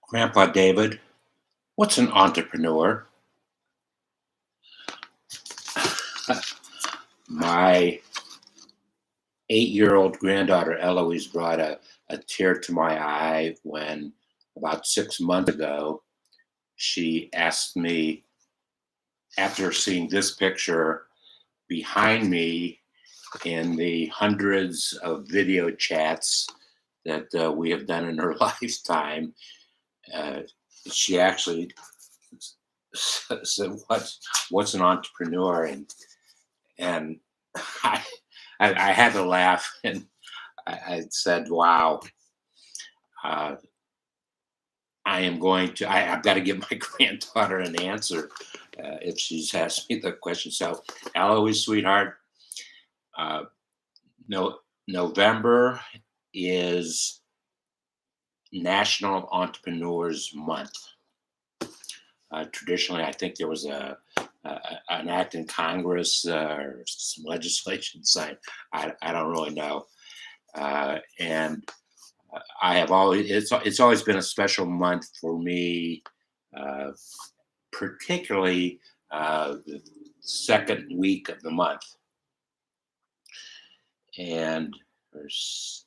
Grandpa David, what's an entrepreneur? My 8-year-old granddaughter Eloise brought a tear to my eye when, about 6 months ago, she asked me, after seeing this picture behind me in the hundreds of video chats that we have done in her lifetime, uh, she actually said, "What's an entrepreneur?" And I, I had to laugh, and I said, "Wow, uh, I've got to give my granddaughter an answer if she's asked me the question." So, Eloise, sweetheart, uh, no, November is National Entrepreneurs Month. Traditionally, I think there was an act in Congress or some legislation signed. I don't really know, and I have always it's always been a special month for me, uh, particularly the second week of the month, and there's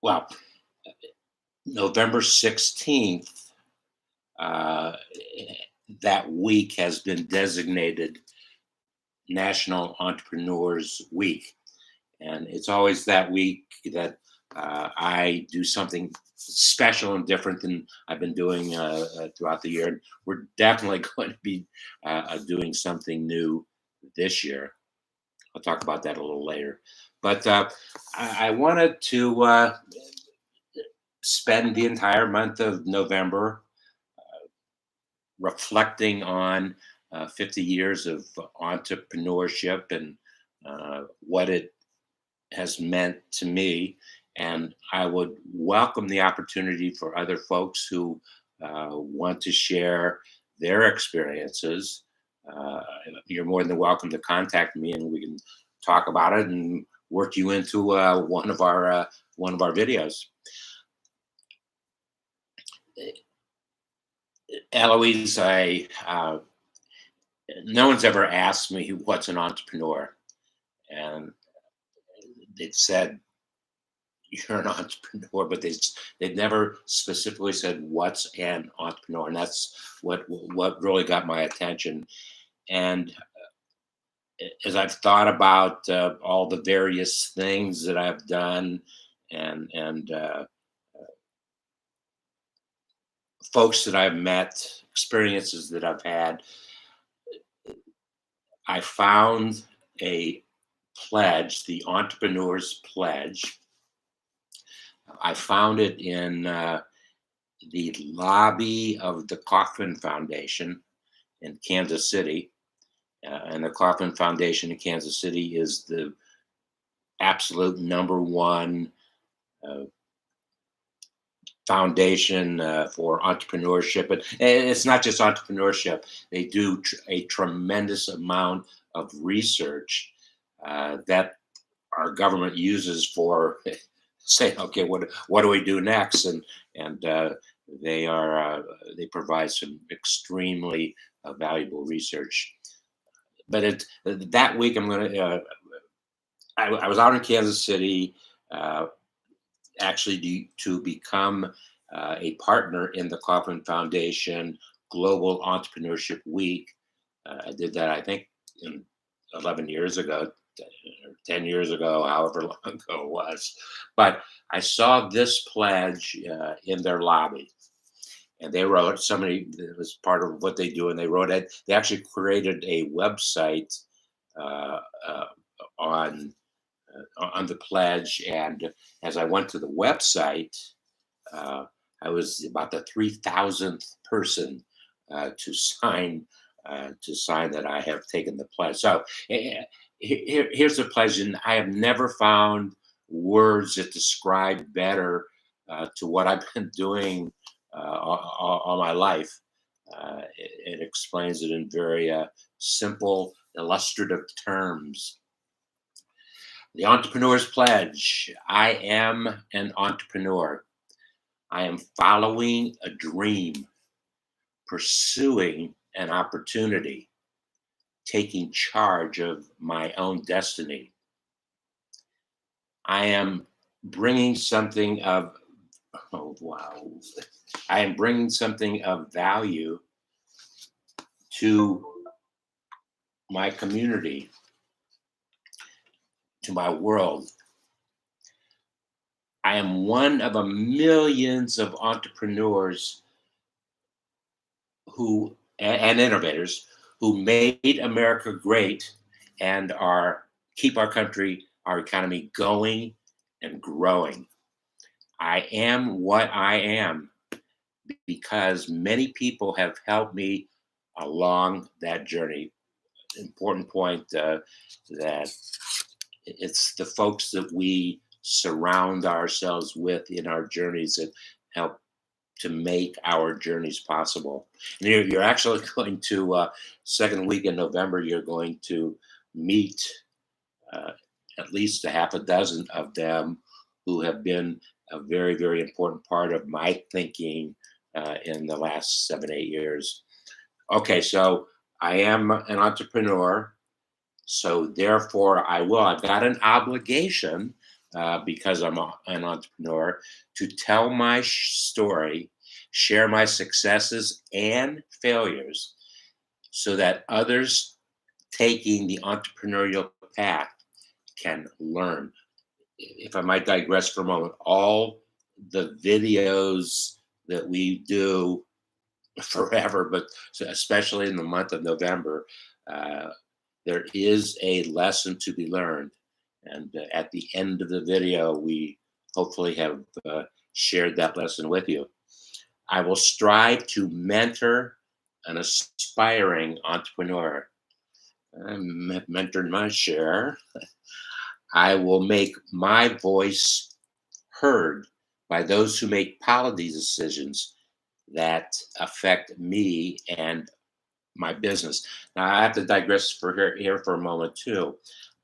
well November 16th. Uh, that week has been designated National Entrepreneurs Week, and it's always that week that I do something special and different than I've been doing throughout the year. And we're definitely going to be doing something new this year. I'll talk about that a little later. But I wanted to spend the entire month of November reflecting on 50 years of entrepreneurship and what it has meant to me. And I would welcome the opportunity for other folks who want to share their experiences. Uh, you're more than welcome to contact me, and we can talk about it and work you into one of our videos. Eloise, I no one's ever asked me what's an entrepreneur, and they've said you're an entrepreneur, but they've never specifically said what's an entrepreneur, and that's what really got my attention. And as I've thought about all the various things that I've done, and folks that I've met, experiences that I've had, I found a pledge, the Entrepreneur's Pledge. I found it in the lobby of the Kauffman Foundation in Kansas City. And the Kauffman Foundation in Kansas City is the absolute number one uh, foundation for entrepreneurship. And it's not just entrepreneurship, they do a tremendous amount of research that our government uses for saying, okay, what do we do next? And they provide some extremely valuable research. But that week I'm going to. I was out in Kansas City, uh, actually to become a partner in the Kauffman Foundation Global Entrepreneurship Week. I did that, I think, in 11 years ago, or 10 years ago, however long ago it was. But I saw this pledge in their lobby. And they wrote, somebody that was part of what they do, and they wrote it. They actually created a website uh, uh, on on the pledge. And as I went to the website, uh, I was about the 3,000th person to sign that I have taken the pledge. So here's the pledge, and I have never found words that describe better to what I've been doing all my life. It explains it in very simple, illustrative terms. The Entrepreneur's Pledge. I am an entrepreneur. I am following a dream, pursuing an opportunity, taking charge of my own destiny. I am bringing something of, oh, wow. I am bringing something of value to my community, to my world. I am one of a millions of entrepreneurs who and innovators who made America great and are keep our country, our economy going and growing. I am what I am because many people have helped me along that journey. Important point that it's the folks that we surround ourselves with in our journeys that help to make our journeys possible. And you're actually going to second week in November. You're going to meet uh, at least a half a dozen of them who have been a very, very important part of my thinking in the last 7, 8 years. Okay, so I am an entrepreneur. So therefore, I've got an obligation because an entrepreneur to tell my story, share my successes and failures so that others taking the entrepreneurial path can learn. If I might digress for a moment, all the videos that we do forever, but especially in the month of November, uh, there is a lesson to be learned. And at the end of the video, we hopefully have shared that lesson with you. I will strive to mentor an aspiring entrepreneur. I've mentored my share. I will make my voice heard by those who make policy decisions that affect me and my business. Now, I have to digress here for a moment too.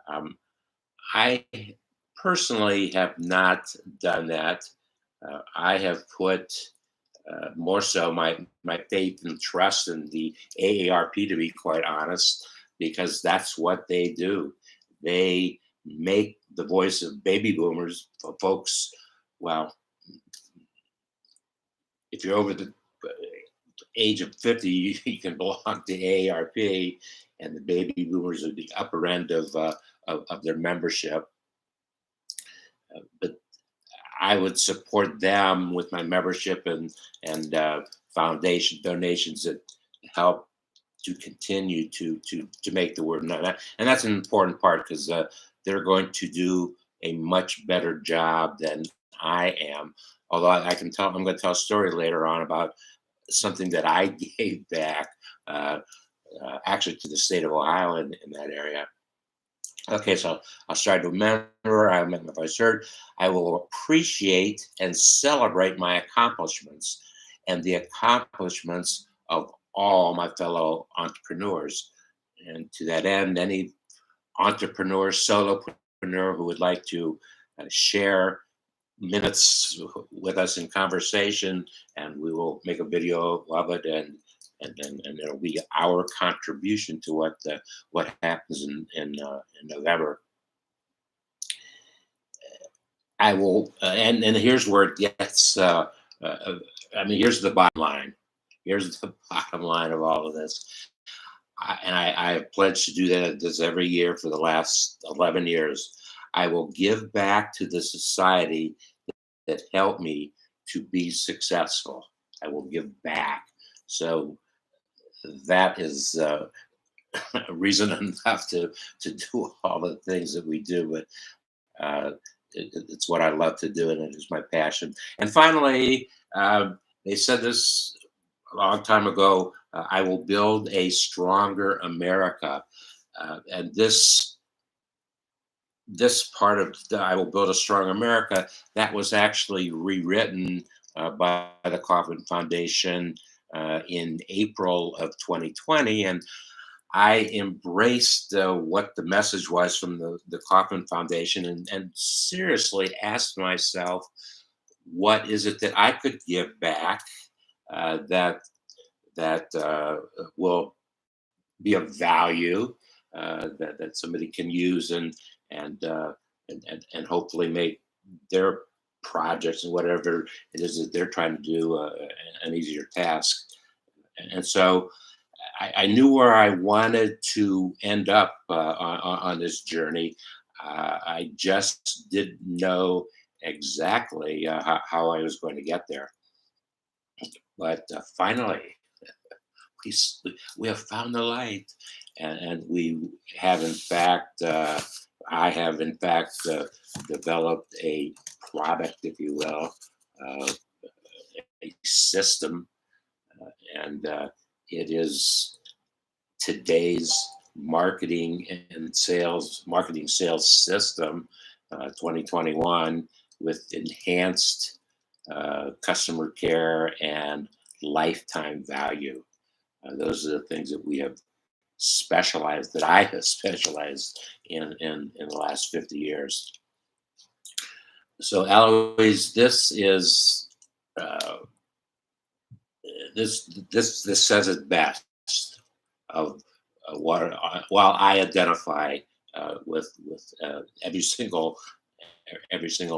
Um, I personally have not done that. I have put more so my faith and trust in the AARP, to be quite honest, because that's what they do. They make the voice of baby boomers for folks. Well, if you're over the age of 50, you can belong to AARP, and the baby boomers are the upper end of their membership. But I would support them with my membership and foundation donations that help to continue to make the word known. And that's an important part because they're going to do a much better job than I am. Although I'm going to tell a story later on about something that I gave back, uh, actually to the state of Ohio in that area. Okay, so I'll start to remember. I met my voice heard. I will appreciate and celebrate my accomplishments and the accomplishments of all my fellow entrepreneurs. And to that end, any entrepreneur, solopreneur who would like to share minutes with us in conversation, and we will make a video of it, and it'll be our contribution to what happens in November. I will, and here's where it gets. I mean, here's the bottom line. Here's the bottom line of all of this. I have pledged to do this every year for the last 11 years. I will give back to the society that helped me to be successful. I will give back. So that is reason enough to do all the things that we do. But it's what I love to do, and it is my passion. And finally, they said this a long time ago. I will build a stronger America, and this part of the I will build a strong America that was actually rewritten by the Kauffman Foundation in April of 2020, and I embraced what the message was from the Kauffman Foundation and seriously asked myself, what is it that I could give back that will be of value that somebody can use and, uh, and hopefully make their projects and whatever it is that they're trying to do an easier task. And so I knew where I wanted to end up on this journey. I just didn't know exactly how I was going to get there. But finally, we have found the light, and we have in fact, I have in fact developed a product, if you will, uh, a system, and it is today's marketing sales system, 2021, with enhanced customer care and lifetime value. Those are the things that we have specialized, that I have specialized in the last 50 years. So, Eloise, this is uh, this says it best of while I identify with every single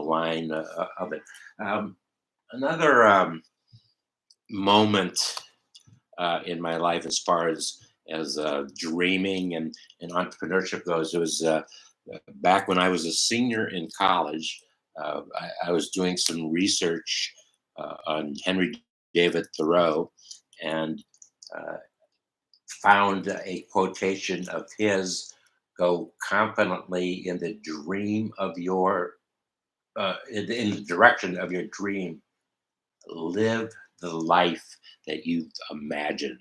line of it. Um, Another moment in my life, as far as dreaming and entrepreneurship goes, it was back when I was a senior in college. I was doing some research on Henry David Thoreau, and uh, found a quotation of his: "Go confidently in the dream of your in the direction of your dream. Live the life that you've imagined."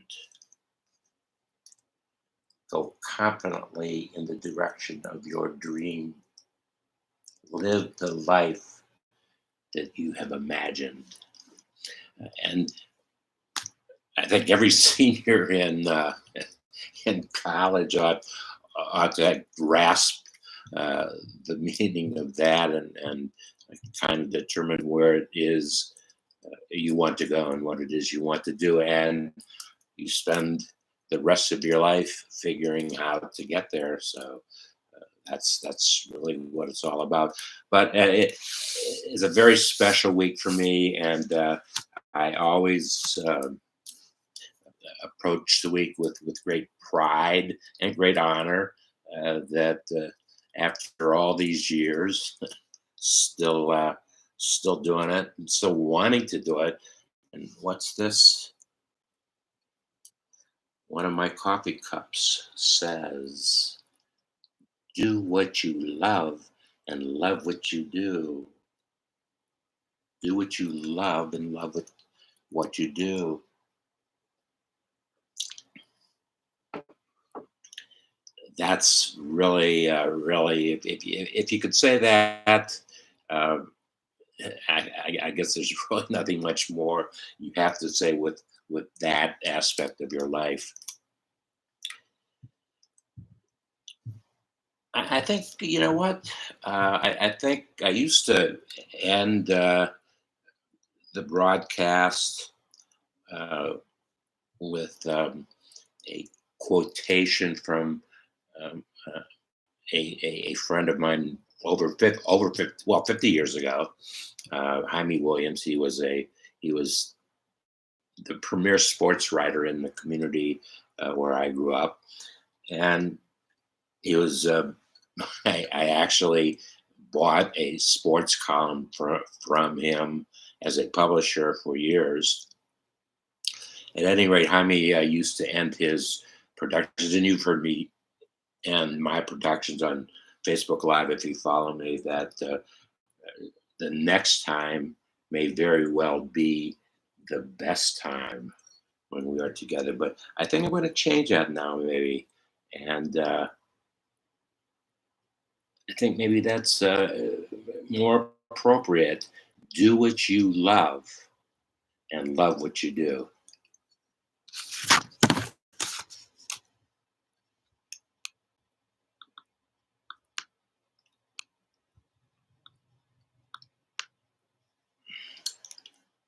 Go confidently in the direction of your dream. Live the life that you have imagined. And I think every senior in college ought to grasp uh, the meaning of that, and kind of determine where it is you want to go and what it is you want to do, and you spend the rest of your life figuring out to get there. So that's really what it's all about. But it is a very special week for me, and I always approach the week with great pride and great honor. That after all these years, still still doing it, and still wanting to do it. And what's this? One of my coffee cups says, "Do what you love and love what you do. Do what you love and love what you do." That's really, really, if you could say that, uh, I guess there's really nothing much more you have to say with that aspect of your life. I think, you know what, I think I used to end the broadcast uh, with a quotation from um, uh, a friend of mine over 50, well, 50 years ago, Jaime Williams. He was the premier sports writer in the community where I grew up, and he was. I actually bought a sports column from him as a publisher for years. At any rate, Jaime used to end his productions, and you've heard me end my productions on Facebook Live if you follow me. That the next time may very well be the best time when we are together. But I think I'm going to change that now, maybe. And I think maybe that's more appropriate. Do what you love and love what you do.